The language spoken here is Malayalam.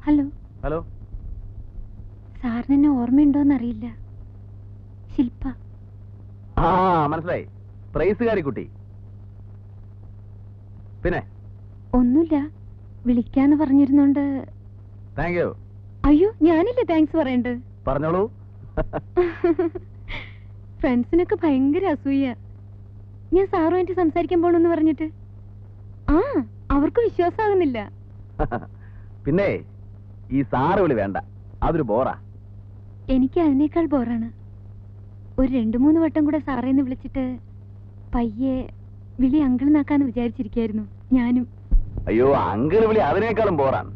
ഹലോ. ഹലോ. സാറിന് എന്നെ ഓർമ്മയുണ്ടോന്നറിയില്ല. ശില്പ. ആ മനസ്സിലായി. പ്രൈസുകാരി കുട്ടി. പിന്നെ ഒന്നുമില്ല, വിളിക്കാന്ന് പറഞ്ഞിരുന്നോണ്ട്. Thank you. അയ്യോ, ഞാനില്ലേ താങ്ക്സ് പറയണ്ട്. പറഞ്ഞോളൂ. ഫ്രണ്ട്സിനൊക്കെ ഭയങ്കര അസൂയ ഞാൻ സാറുമായിട്ട് സംസാരിക്കാൻ പോണെന്ന് പറഞ്ഞിട്ട്. ആ, അവർക്ക് വിശ്വാസമാകുന്നില്ല. പിന്നെ ഈ സാറ് വിളി വേണ്ട, അതൊരു ബോറാ. എനിക്ക് അതിനേക്കാൾ ബോറാണ്. ഒരു 2-3 വട്ടം കൂടെ സാറേന്ന് വിളിച്ചിട്ട് പയ്യെ വിളി അങ്കിൾ നാക്കാന്ന് വിചാരിച്ചിരിക്കായിരുന്നു ഞാനും. അയ്യോ, അങ്കിൾ വിളി അതിനേക്കാളും ബോറാണ്.